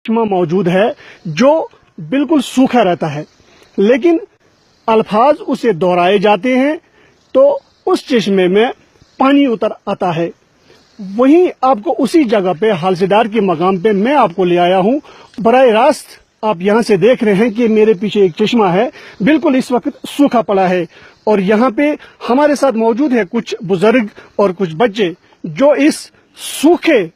चश्मा मौजूद है जो बिल्कुल सूखा रहता है, लेकिन अल्फाज उसे दोहराए जाते हैं तो उस चश्मे में पानी उतर आता है। वहीं आपको उसी जगह पे हालसीदार के मकाम पे मैं आपको ले आया हूँ। बराह रास्त आप यहाँ से देख रहे हैं कि मेरे पीछे एक चश्मा है, बिल्कुल इस वक्त सूखा पड़ा है और यहाँ पे हमारे साथ मौजूद है कुछ बुजुर्ग और कुछ बच्चे जो इस सूखे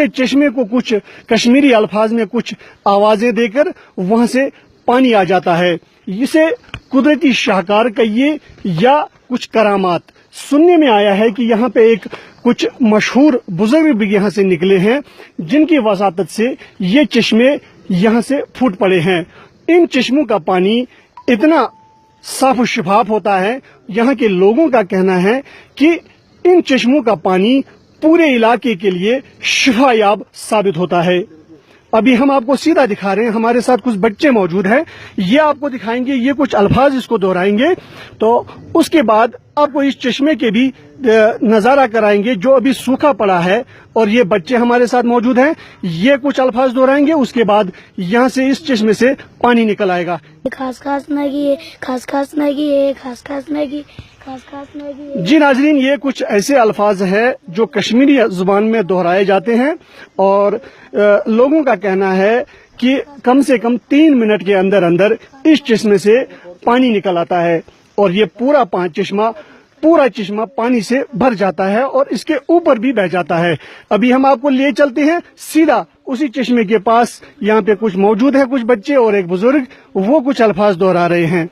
चश्मे को कुछ कश्मीरी अल्फाज में कुछ आवाजें देकर वहां से पानी आ जाता है। इसे कुदरती शाहकार कहिए या कुछ करामात। सुनने में आया है कि यहाँ पे एक कुछ मशहूर बुजुर्ग भी यहाँ से निकले हैं जिनकी वसातत से ये चश्मे यहाँ से फूट पड़े हैं। इन चश्मों का पानी इतना साफ और शफाफ होता है, यहाँ के लोगों का कहना है कि इन चश्मों का पानी पूरे इलाके के लिए शिफायाब साबित होता है। अभी हम आपको सीधा दिखा रहे हैं, हमारे साथ कुछ बच्चे मौजूद हैं, ये आपको दिखाएंगे, ये कुछ अल्फाज इसको दोहराएंगे तो उसके बाद आपको इस चश्मे के भी नजारा कराएंगे जो अभी सूखा पड़ा है। और ये बच्चे हमारे साथ मौजूद हैं, ये कुछ अल्फाज दोहराएंगे, उसके बाद यहाँ से इस चश्मे से पानी निकल आएगा। खास खास मैगी, खास खास मैगी, खास खास मैगी, खास खास मैगी। जी नाजरीन, ये कुछ ऐसे अल्फाज है जो कश्मीरी जुबान में दोहराए जाते हैं और लोगों का कहना है कि कम से कम 3 मिनट के अंदर अंदर इस चश्मे से पानी निकल आता है और ये पूरा चश्मा पानी से भर जाता है और इसके ऊपर भी बह जाता है। अभी हम आपको ले चलते हैं सीधा उसी चश्मे के पास। यहाँ पे कुछ मौजूद है, कुछ बच्चे और एक बुजुर्ग, वो कुछ अल्फाज दोहरा रहे हैं।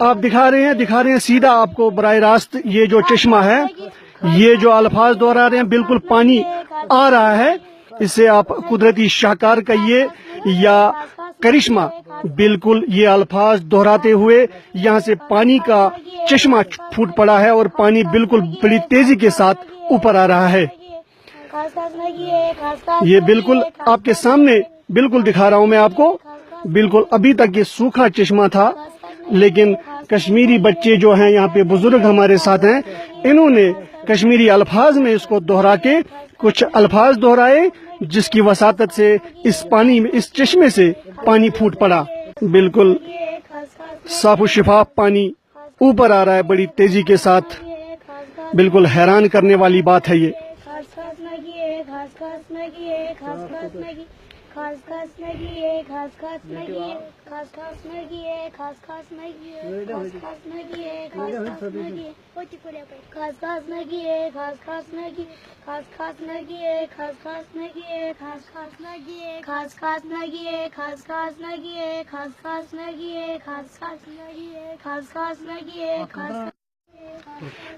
आप दिखा रहे हैं सीधा आपको बराह रास्त ये जो चश्मा है, ये जो अल्फाज दोहरा रहे हैं, बिल्कुल पानी आ रहा है। इसे आप कुदरती शाहकार कहिए या करिश्मा, बिल्कुल ये अल्फाज दोहराते हुए यहाँ से पानी का चश्मा फूट पड़ा है और पानी बिल्कुल बड़ी तेजी के साथ ऊपर आ रहा है। ये बिल्कुल आपके सामने बिल्कुल दिखा रहा हूँ मैं आपको। बिल्कुल अभी तक ये सूखा चश्मा था, लेकिन कश्मीरी बच्चे जो हैं, यहाँ पे बुजुर्ग हमारे साथ हैं, इन्होंने कश्मीरी अल्फाज में इसको दोहरा के कुछ अल्फाज दोहराए जिसकी वसातत से इस चश्मे से पानी फूट पड़ा। बिल्कुल साफ शिफाफ पानी ऊपर आ रहा है बड़ी तेजी के साथ। बिल्कुल हैरान करने वाली बात है ये। खास खास मैगी, खास खास मैगी, खास खास मैगी, खास खास मैगी, खास खास मैगी, खास खास मैगी, खास खास मैगी, खास खास मैगी, खास खास मैगी, खास खास मैगी, खास खास मैगी, खास खास मैगी, खास खास मैगी, खास खास मैगी, खास खास मैगी, खास खास मैगी, खास।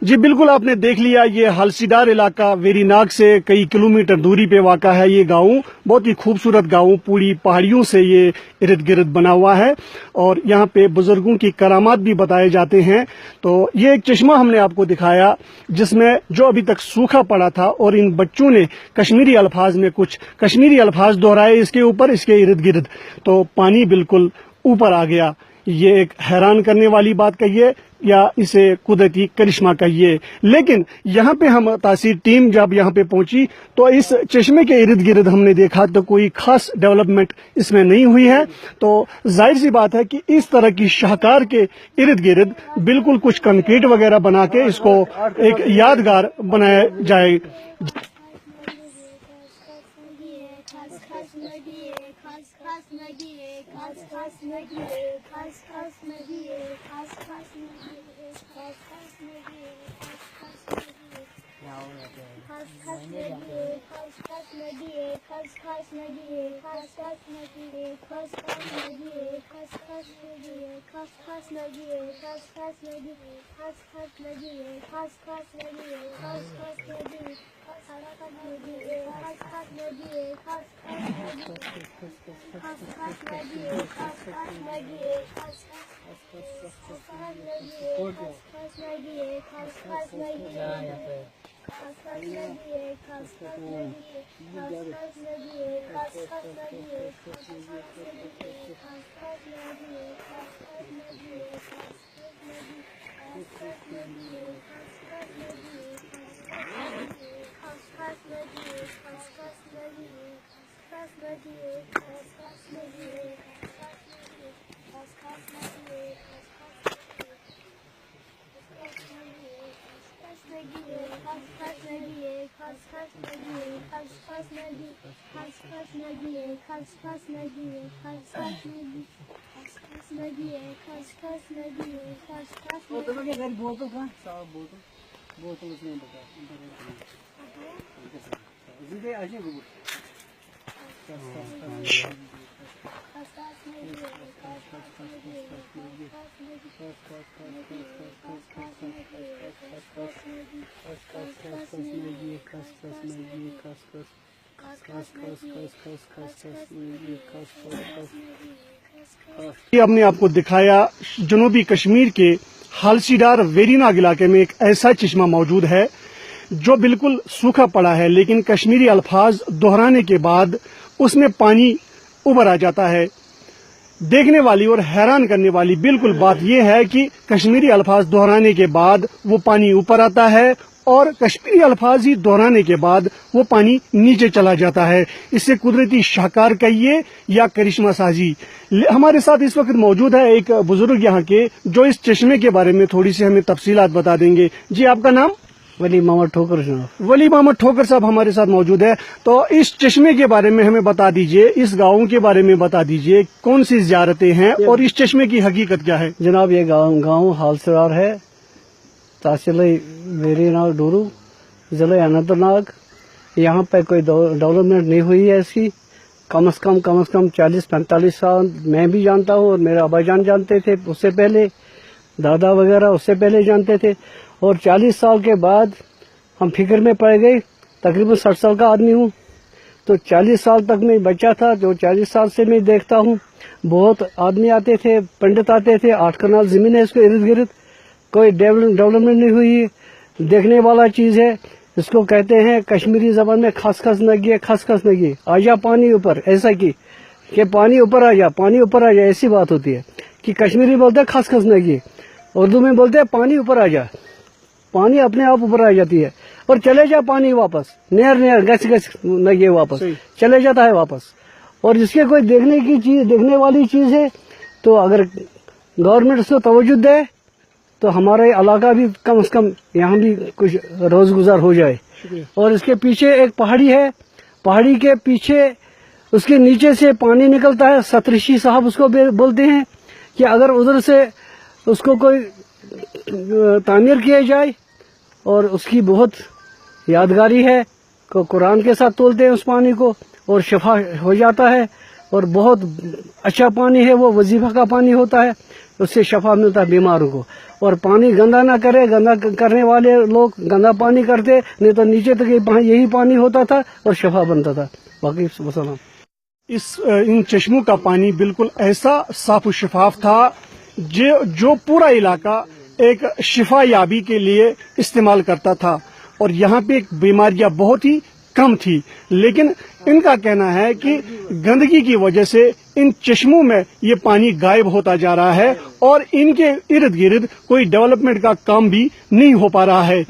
जी बिल्कुल, आपने देख लिया, ये हालसीदार इलाका वेरीनाग से कई किलोमीटर दूरी पे वाक़ा है। ये गांव बहुत ही खूबसूरत गांव, पूरी पहाड़ियों से ये इर्द गिर्द बना हुआ है और यहाँ पे बुजुर्गों की करामात भी बताए जाते हैं। तो ये एक चश्मा हमने आपको दिखाया जिसमें जो अभी तक सूखा पड़ा था और इन बच्चों ने कश्मीरी अल्फाज में कुछ कश्मीरी अल्फाज दोहराए इसके ऊपर, इसके इर्द गिर्द, तो पानी बिल्कुल ऊपर आ गया। ये एक हैरान करने वाली बात कहिए या इसे कुदरती करिश्मा कहिए। लेकिन यहाँ पे हम तासीर टीम जब यहाँ पे पहुंची तो इस चश्मे के इर्द गिर्द हमने देखा तो कोई खास डेवलपमेंट इसमें नहीं हुई है। तो जाहिर सी बात है कि इस तरह की शाहकार के इर्द गिर्द बिल्कुल कुछ कंक्रीट वगैरह बना के इसको एक यादगार बनाया जाए। बोतल कहाँ साफ बोतल बोतल उसने बताया ये हमने आपको दिखाया जनूबी कश्मीर के हालसीडार वेरीनाग इलाके में एक ऐसा चश्मा मौजूद है जो बिल्कुल सूखा पड़ा है, लेकिन कश्मीरी अल्फाज दोहराने के बाद उसमें पानी उभर आ जाता है। देखने वाली और हैरान करने वाली बिल्कुल बात यह है कि कश्मीरी अल्फाज दोहराने के बाद वो पानी ऊपर आता है और कश्मीरी अल्फाज ही दोहराने के बाद वो पानी नीचे चला जाता है। इससे कुदरती शाहकार कहिए या करिश्मा साजी। हमारे साथ इस वक्त मौजूद है एक बुजुर्ग यहाँ के, जो इस चश्मे के बारे में थोड़ी सी हमें तफसीलात बता देंगे। जी, आपका नाम? वली मोहम्मद ठोकर साहब। वली मोहम्मद ठोकर साहब हमारे साथ मौजूद है। तो इस चश्मे के बारे में हमें बता दीजिए, इस गाँव के बारे में बता दीजिए, कौन सी ज़ियारतें हैं और इस चश्मे की हकीकत क्या है? जनाब, ये गाँव हालसरार है, तहसील वेरीनाग डूरू, जिला अनंतनाग। यहाँ पे कोई डेवलपमेंट नहीं हुई है ऐसी। कम से कम 40-45 साल मैं भी जानता हूँ और मेरे अब्बाजान जानते थे, उससे पहले दादा वगैरह उससे पहले जानते थे। और 40 साल के बाद हम फिक्र में पड़ गए। तकरीबन 60 साल का आदमी हूँ, तो 40 साल तक मैं बच्चा था। जो 40 साल से मैं देखता हूँ, बहुत आदमी आते थे, पंडित आते थे। 8 कनाल जमीन है इसको इर्द गिर्द, कोई डेवलपमेंट नहीं हुई। देखने वाला चीज है, इसको कहते हैं कश्मीरी जबान में खसखस नगी, खसखस नगी। आजा पानी ऊपर, ऐसा कि पानी ऊपर आ जा, पानी ऊपर आ जा, ऐसी बात होती है। कि कश्मीरी बोलते हैं खसखस नगी, उर्दू में बोलते हैं पानी ऊपर आ जा। पानी अपने आप ऊपर आ जाती है और चले जा पानी वापस, नेर गच नगे वापस चले जाता है वापस। और जिसके कोई देखने वाली चीज है, तो अगर गवर्नमेंट उसको तवज्जो दे तो हमारा इलाका भी कम से कम यहाँ भी कुछ रोज गुजार हो जाए। और इसके पीछे एक पहाड़ी है, पहाड़ी के पीछे उसके नीचे से पानी निकलता है। सतरिशी साहब उसको बोलते हैं कि अगर उधर से उसको कोई तामीर किया जाए, और उसकी बहुत यादगारी है। कुरान के साथ तोलते हैं उस पानी को और शिफा हो जाता है। और बहुत अच्छा पानी है वो, वजीफा का पानी होता है, उससे शफा मिलता है बीमारों को। और पानी गंदा ना करे, गंदा करने वाले लोग गंदा पानी करते, नहीं तो नीचे तक यही पानी होता था और शफा बनता था। बाकी वसलाम। इन चश्मों का पानी बिल्कुल ऐसा साफ और शफाफ था जो पूरा इलाका एक शिफा याबी के लिए इस्तेमाल करता था। और यहाँ पे बीमारियां बहुत ही कम थी, लेकिन इनका कहना है कि गंदगी की वजह से इन चश्मों में ये पानी गायब होता जा रहा है और इनके इर्द गिर्द कोई डेवलपमेंट का काम भी नहीं हो पा रहा है।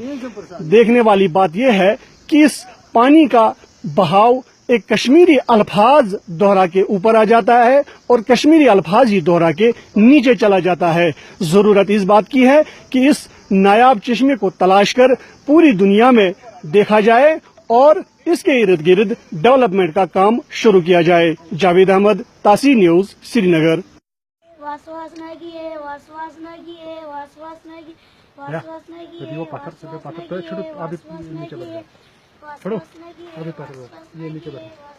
देखने वाली बात यह है कि इस पानी का बहाव एक कश्मीरी अल्फाज दोहरा के ऊपर आ जाता है और कश्मीरी अल्फाज ही दोहरा के नीचे चला जाता है। जरूरत इस बात की है कि इस नायाब चश्मे को तलाश कर पूरी दुनिया में देखा जाए और इसके इर्द गिर्द डेवलपमेंट का काम शुरू किया जाए। जावेद अहमद, तासी न्यूज, श्रीनगर। छोड़ो अभी पकड़ो, ये नीचे बैठो।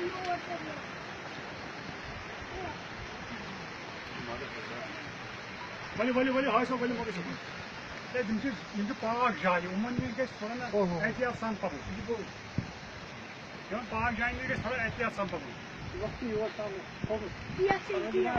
No, ولی ہائی سو ولی مگر یم پاک جائیں ان گھس تھوڑا نا احتیاط سان پکن پاک جائیں گھس تھوڑا احتیاط سان پکن یہ